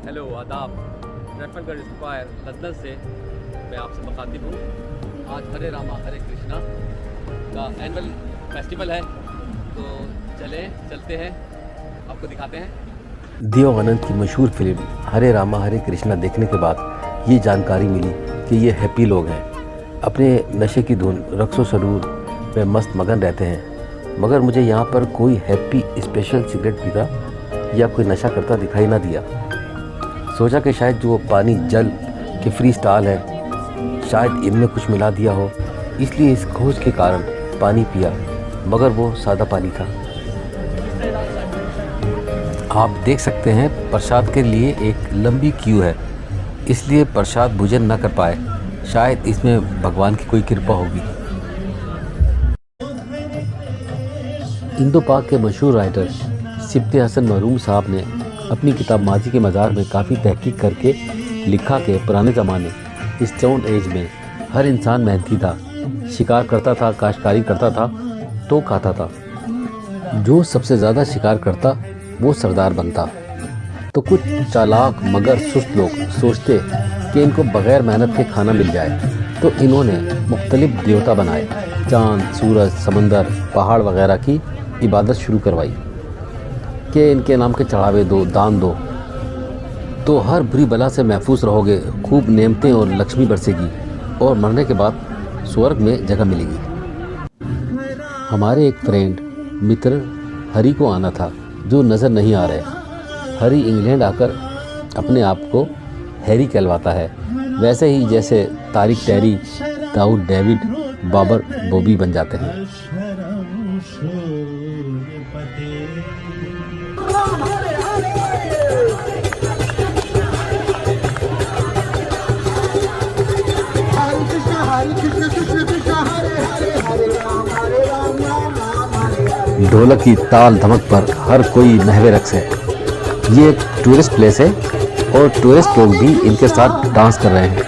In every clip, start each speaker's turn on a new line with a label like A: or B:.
A: Hello आदाब। Trafalgar square London से मैं आपसे मुखातिब हूँ। आज हरे रामा हरे कृष्णा का एनुअल फेस्टिवल है, तो चलते हैं, आपको दिखाते हैं।
B: देव आनंद की मशहूर फिल्म हरे रामा हरे कृष्णा देखने के बाद ये जानकारी मिली कि ये हैप्पी लोग हैं, अपने नशे की धुन रक्सो सरूर में मस्त मगन रहते हैं। मगर मुझे यहाँ पर कोई हैप्पी स्पेशल सिगरेट पीता या कोई नशा करता दिखाई ना दिया। सोचा कि शायद जो पानी जल के फ्री स्टाइल है, शायद इनमें कुछ मिला दिया हो, इसलिए इस खोज के कारण पानी पिया, मगर वो सादा पानी था। आप देख सकते हैं प्रसाद के लिए एक लंबी क्यू है, इसलिए प्रसाद भोजन न कर पाए। शायद इसमें भगवान की कोई कृपा होगी। इंदो पाक के मशहूर राइटर सिब्ते हसन महरूम साहब ने अपनी किताब माजी के मज़ार में काफ़ी तहकीक करके लिखा कि पुराने ज़माने स्टोन एज में हर इंसान मेहनती था, शिकार करता था, काश्तकारी करता था तो खाता था। जो सबसे ज़्यादा शिकार करता वो सरदार बनता। तो कुछ चालाक मगर सुस्त लोग सोचते कि इनको बग़ैर मेहनत के खाना मिल जाए, तो इन्होंने मुख्तलिफ देवता बनाए, चाँद, सूरज, समंदर, पहाड़ वगैरह की इबादत शुरू करवाई कि इनके नाम के चढ़ावे दो, दान दो, तो हर बुरी बला से महफूज रहोगे, खूब नेमतें और लक्ष्मी बरसेगी और मरने के बाद स्वर्ग में जगह मिलेगी। हमारे एक फ्रेंड मित्र हरी को आना था, जो नज़र नहीं आ रहे। हरी इंग्लैंड आकर अपने आप को हैरी कहलवाता है, वैसे ही जैसे तारिक टेरी, दाऊद डेविड, बाबर बॉबी बन जाते हैं। ढोलक की ताल धमक पर हर कोई महवे रक्स है। ये एक टूरिस्ट प्लेस है और टूरिस्ट लोग भी इनके साथ डांस कर रहे हैं।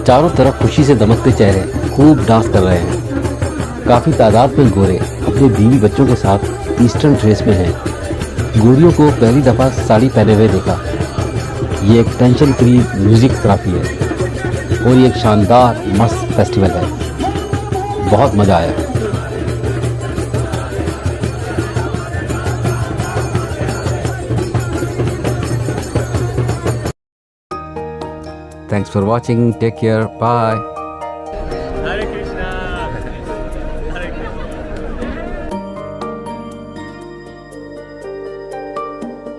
B: चारों तरफ खुशी से दमकते चेहरे खूब डांस कर रहे हैं। काफ़ी तादाद में गोरे अपने बीवी बच्चों के साथ ईस्टर्न ड्रेस में हैं। गोरियों को पहली दफ़ा साड़ी पहने हुए देखा। ये एक टेंशन फ्री म्यूज़िक थेरेपी है और ये एक शानदार मस्त फेस्टिवल है। बहुत मज़ा आया।
A: Thanks for watching, take care, bye.